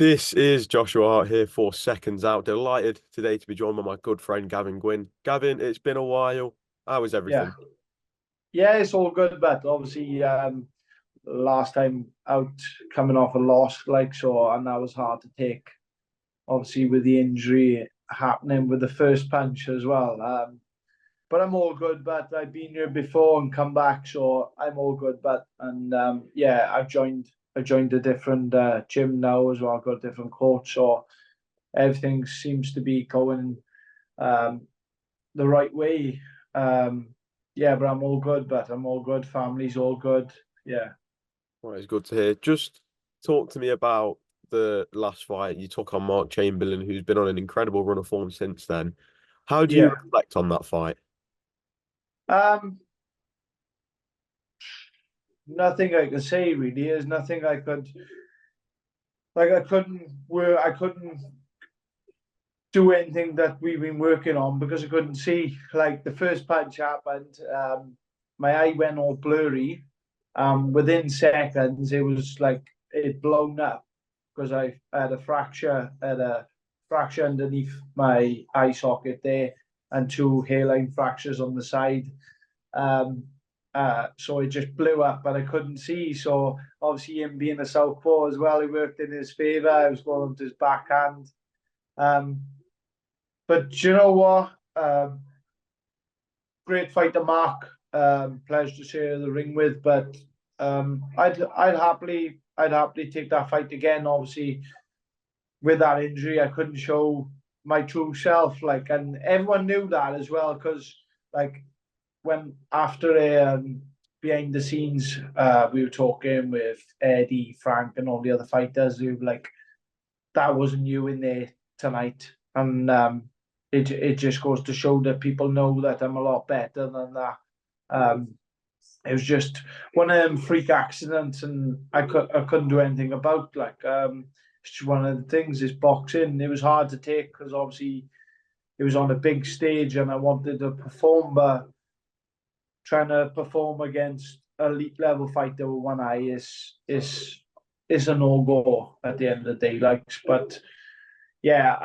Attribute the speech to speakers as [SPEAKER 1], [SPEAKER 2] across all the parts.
[SPEAKER 1] This is Joshua Hart here for Seconds Out. Delighted today to be joined by my good friend Gavin Gwynne. Gavin, it's been a while. How is
[SPEAKER 2] Yeah,
[SPEAKER 1] everything?
[SPEAKER 2] yeah, it's all good, but obviously, last time out coming off a loss, like so, and that was hard to take. Obviously, with the injury happening with the first punch as well. But I'm all good. But I've been here before and come back, so I'm all good. But and yeah, I joined a different gym now as well. I've got a different coach, so everything seems to be going um, the right way. Um, yeah, but I'm all good. But I'm all good. Family's all good. Yeah,
[SPEAKER 1] Well, it's good to hear. Just talk to me about the last fight you took on Mark Chamberlain, who's been on an incredible run of form since then. How do you
[SPEAKER 2] yeah.
[SPEAKER 1] reflect on that fight?
[SPEAKER 2] Um, Nothing I could say really. There's nothing I could like. I couldn't do anything that we've been working on because I couldn't see. Like the first punch happened, my eye went all blurry. Within seconds, it was like it blown up because I had a fracture underneath my eye socket there, and two hairline fractures on the side. Um, so it just blew up, but I couldn't see. So obviously, him being a southpaw as well, it worked in his favour. I was going to his backhand. Um, but you know what? Great fight to Mark. Pleasure to share the ring with, but I'd happily take that fight again. Obviously, with that injury, I couldn't show my true self. Like, and everyone knew that as well, because like when after behind the scenes, we were talking with Eddie, Frank, and all the other fighters. Who were like, that wasn't you in there tonight, and it just goes to show that people know that I'm a lot better than that. Um, it was just one of them freak accidents, and I couldn't do anything about. Like, it's just one of the things. Is boxing. It was hard to take because obviously it was on a big stage, and I wanted to perform, but trying to perform against elite level fighter with one eye is a no go at the end of the day. Like, but yeah,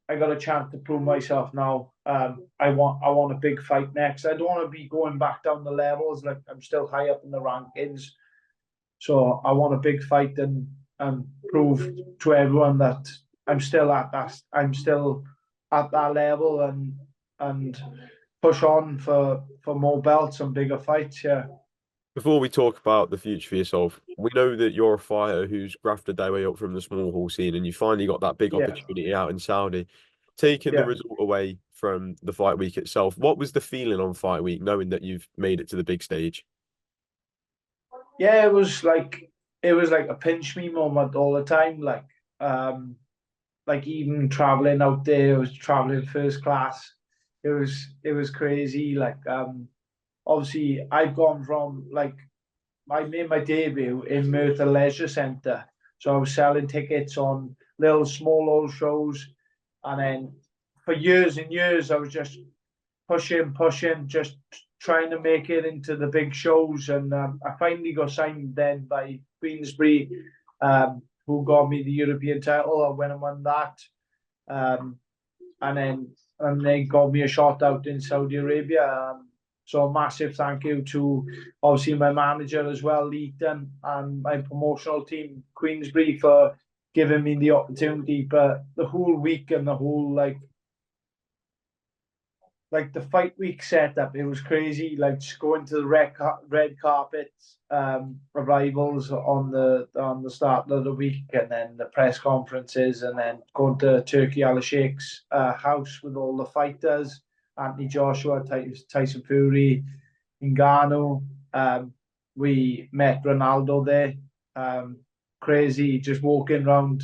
[SPEAKER 2] I got a chance to prove myself now. I want a big fight next. I don't want to be going back down the levels. Like I'm still high up in the rankings, so I want a big fight and prove to everyone that I'm still at that level and push on for more belts and bigger fights. Yeah,
[SPEAKER 1] Before we talk about the future for yourself, we know that you're a fighter who's grafted their way up from the small hall scene, and you finally got that big
[SPEAKER 2] yeah,
[SPEAKER 1] opportunity out in Saudi. Taking the
[SPEAKER 2] yeah.
[SPEAKER 1] result away from the fight week itself, what was the feeling on fight week, knowing that you've made it to the big stage?
[SPEAKER 2] Yeah, it was like a pinch me moment all the time. Um, like even traveling out there, I was traveling first class. It was crazy. Like obviously I've gone from like I made my debut in Merthyr Leisure Centre, so I was selling tickets on little small old shows, and then for years and years I was just pushing, just trying to make it into the big shows. And I finally got signed then by Queensbury, who got me the European title. I went and won that. Um, and they got me a shot out in Saudi Arabia. So a massive thank you to obviously my manager as well, Leighton, and my promotional team, Queensbury, for giving me the opportunity. But the whole week and the whole like the fight week setup, it was crazy. Like just going to the red carpet arrivals on the start of the week, and then the press conferences, and then going to Turkey Al Sheikh's house with all the fighters, Anthony Joshua, Tyson Fury, Ngannou. We met Ronaldo there. Um, Crazy, just walking around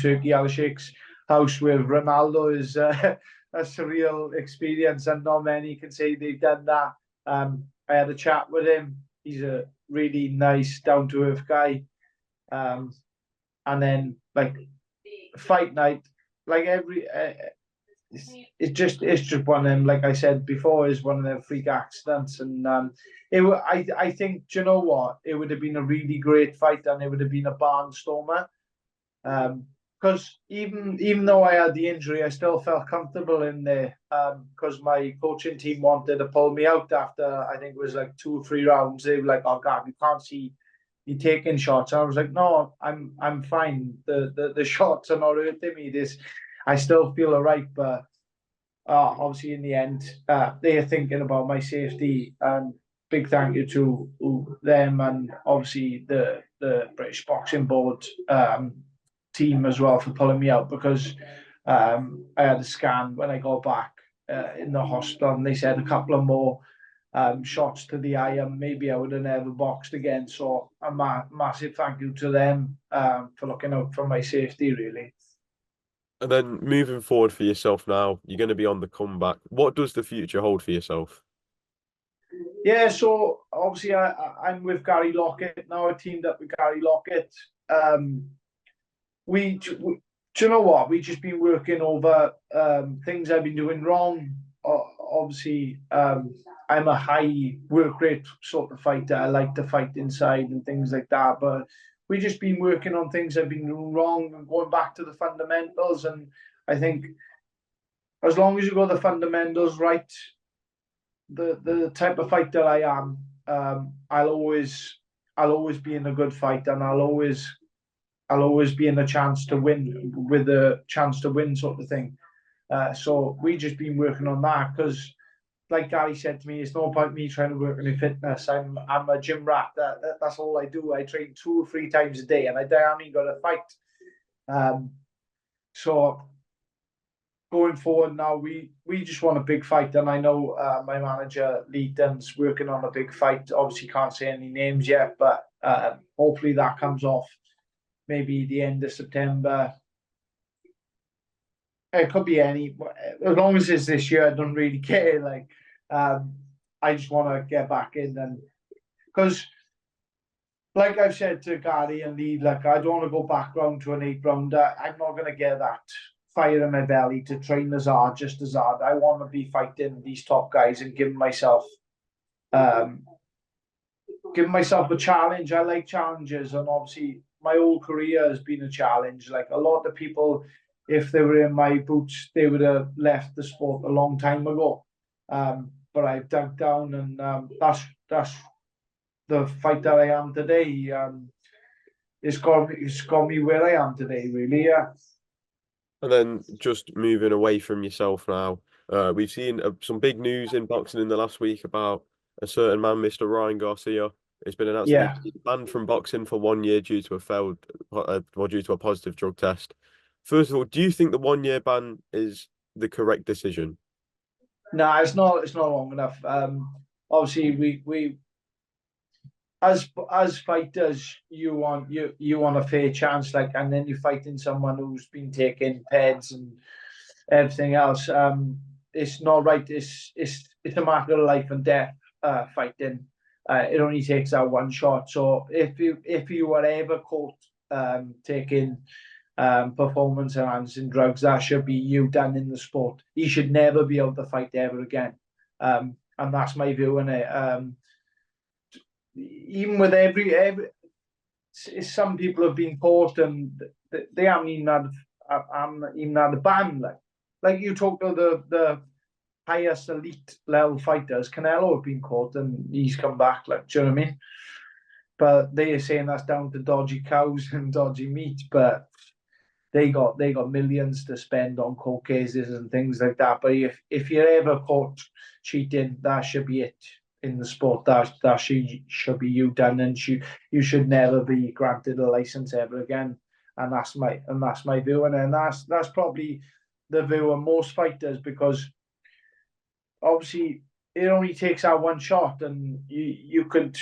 [SPEAKER 2] Turkey Al Sheikh's house with Ronaldo is a surreal experience, and not many can say they've done that. I had a chat with him. He's a really nice, down to earth guy. And then like fight night, like it's just one of them. Like I said before, is one of them freak accidents, and I think, do you know what? It would have been a really great fight, and it would have been a barnstormer. Because even though I had the injury, I still felt comfortable in there. Because my coaching team wanted to pull me out after, I think it was like 2 or 3 rounds. They were like, "Oh God, you can't see you taking shots." And I was like, "No, I'm fine. The shots are not hurting me. This I still feel alright." But obviously, in the end, they're thinking about my safety. And big thank you to them, and obviously the British Boxing Board team as well for pulling me out, because I had a scan when I got back in the hospital, and they said a couple of more shots to the eye, and maybe I would have never boxed again. So a massive thank you to them for looking out for my safety, really.
[SPEAKER 1] And then moving forward for yourself now, you're going to be on the comeback. What does the future hold for yourself?
[SPEAKER 2] Yeah, so obviously I'm with Gary Lockett now. I teamed up with Gary Lockett. Do you know what? We've just been working over things I've been doing wrong. Obviously, I'm a high work rate sort of fighter. I like to fight inside and things like that. But we've just been working on things I've been doing wrong and going back to the fundamentals. And I think as long as you got the fundamentals right, the type of fighter I am, I'll always be in a good fight, and I'll always be in a chance to win, with a chance to win sort of thing. So we just been working on that, because, like Gary said to me, it's not about me trying to work on my fitness. I'm a gym rat. That's all I do. I train 2 or 3 times a day, and I haven't got to fight. So going forward now, we just want a big fight, and I know my manager Lee Dunn's working on a big fight. Obviously, can't say any names yet, but hopefully that comes off maybe the end of September. It could be any, as long as it's this year. I don't really care. Like, I just want to get back in, and because, like I've said to Gary and Lee, like, I don't want to go back round to an 8 rounder. I'm not going to get that fire in my belly to train as hard, just as hard. I want to be fighting these top guys and um, giving myself a challenge. I like challenges, and obviously my whole career has been a challenge. Like, a lot of people, if they were in my boots, they would have left the sport a long time ago. But I've dug down, and that's the fighter I am today. It's got me where I am today, really. Yeah.
[SPEAKER 1] And then just moving away from yourself now, we've seen some big news in boxing in the last week about a certain man, Mr. Ryan Garcia. It's been announced that
[SPEAKER 2] Yeah.
[SPEAKER 1] he's banned from boxing for 1 year due to a due to a positive drug test. First of all, do you think the 1 year ban is the correct decision?
[SPEAKER 2] No, it's not. It's not long enough. Obviously, we as fighters, you want a fair chance, like, and then you're fighting someone who's been taking peds and everything else. It's not right. It's a matter of life and death. Fighting. It only takes that one shot. So if you were ever caught taking performance enhancing drugs, that should be you done in the sport. You should never be able to fight ever again. And that's my view on it. Even with every some people have been caught, and they haven't even had a ban. Like you talk to the highest elite level fighters, Canelo have been caught and he's come back. Like, do you know what I mean? But they are saying that's down to dodgy cows and dodgy meat. But they got millions to spend on court cases and things like that. But if you're ever caught cheating, that should be it in the sport. That should be you done, and you should never be granted a license ever again. And that's my view, and that's probably the view of most fighters, because obviously it only takes out one shot, and you could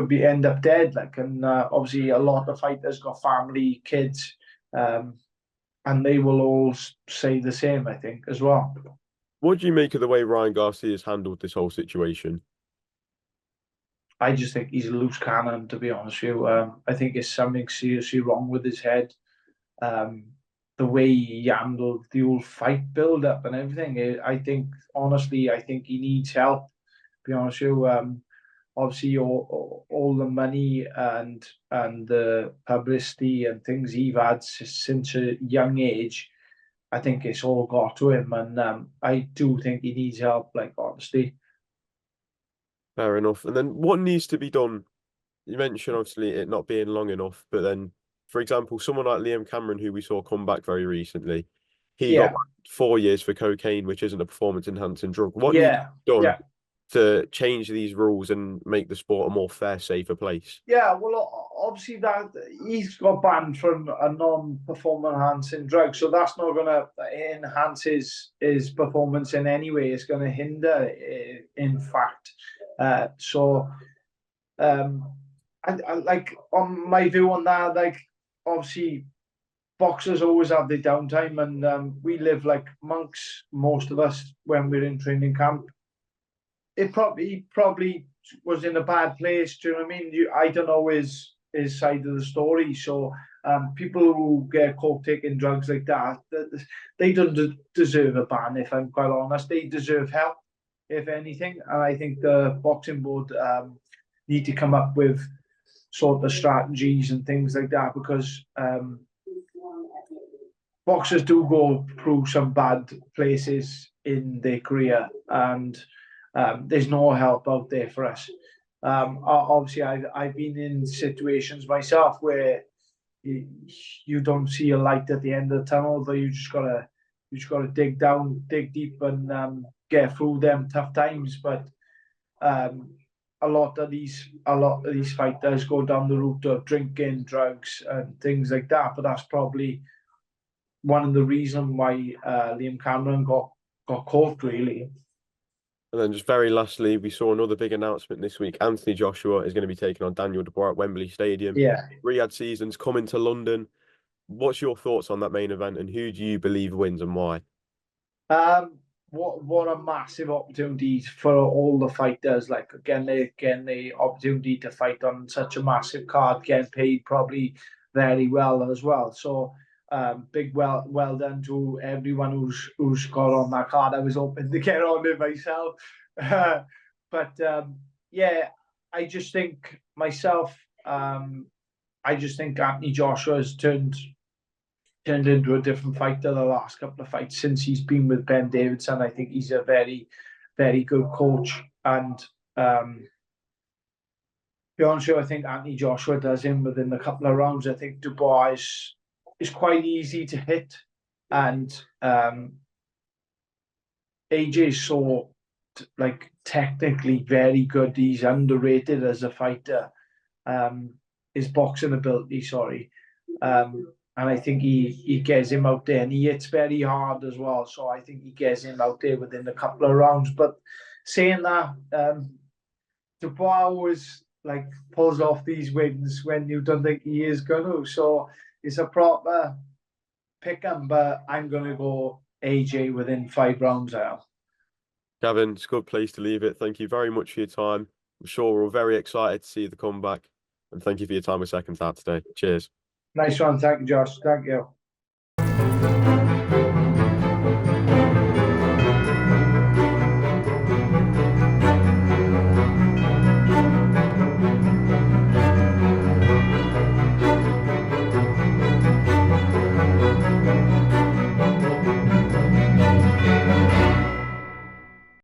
[SPEAKER 2] be end up dead. Like, and obviously a lot of fighters got family, kids. Um, and they will all say the same, I think, as well.
[SPEAKER 1] What do you make of the way Ryan Garcia has handled this whole situation?
[SPEAKER 2] I just think he's a loose cannon, to be honest with you. I think there's something seriously wrong with his head. Um, the way he handled the whole fight build up and everything. I think honestly, I think he needs help. To be honest with you, obviously all the money and the publicity and things he's had since a young age, I think it's all got to him, and I do think he needs help. Like honestly,
[SPEAKER 1] Fair enough. And then what needs to be done? You mentioned obviously it not being long enough, but then, for example, someone like Liam Cameron, who we saw come back very recently, he got
[SPEAKER 2] yeah,
[SPEAKER 1] 4 years for cocaine, which isn't a performance enhancing drug. What needs to
[SPEAKER 2] yeah,
[SPEAKER 1] be done
[SPEAKER 2] yeah.
[SPEAKER 1] to change these rules and make the sport a more fair, safer place?
[SPEAKER 2] Yeah, well, obviously that he's got banned from a non-performance enhancing drug, so that's not going to enhance his performance in any way. It's going to hinder, in fact. So, um, I like on my view on that, like obviously boxers always have their downtime, and we live like monks, most of us, when we're in training camp. He probably was in a bad place. Do you know what I mean? I don't know his side of the story. So people who get caught taking drugs like that, they don't deserve a ban. If I'm quite honest, they deserve help, if anything. And I think the boxing board need to come up with sort of strategies and things like that, because boxers do go through some bad places in their career, and there's no help out there for us. Obviously, I've been in situations myself where you don't see a light at the end of the tunnel, but you just gotta dig deep, and get through them tough times. But um, a lot of these fighters go down the route of drinking, drugs, and things like that. But that's probably one of the reasons why Liam Cameron got caught, really.
[SPEAKER 1] And then just very lastly, we saw another big announcement this week. Anthony Joshua is going to be taking on Daniel Dubois at Wembley Stadium.
[SPEAKER 2] Yeah.
[SPEAKER 1] Riyadh season's coming to London. What's your thoughts on that main event, and who do you believe wins and why?
[SPEAKER 2] What a massive opportunity for all the fighters. Like again, the opportunity to fight on such a massive card, getting paid probably very well as well. So big well done to everyone who's got on that card. I was hoping to get on it myself, but yeah, I just think myself. I just think Anthony Joshua has turned into a different fighter the last couple of fights since he's been with Ben Davidson. I think he's a very, very good coach. And be honest with you, I think Anthony Joshua does him within a couple of rounds. I think Dubois is quite easy to hit. And AJ is so technically very good. He's underrated as a fighter. His boxing ability, sorry. And I think he gets him out there, and he hits very hard as well. So I think he gets him out there within a couple of rounds. But saying that, Dubois always pulls off these wins when you don't think he is going to. So it's a proper pick 'em, but I'm going to go AJ within 5 rounds out.
[SPEAKER 1] Gavin, it's a good place to leave it. Thank you very much for your time. I'm sure we're all very excited to see the comeback. And thank you for your time with SecondsOut today. Cheers.
[SPEAKER 2] Nice one. Thank you, Josh. Thank you.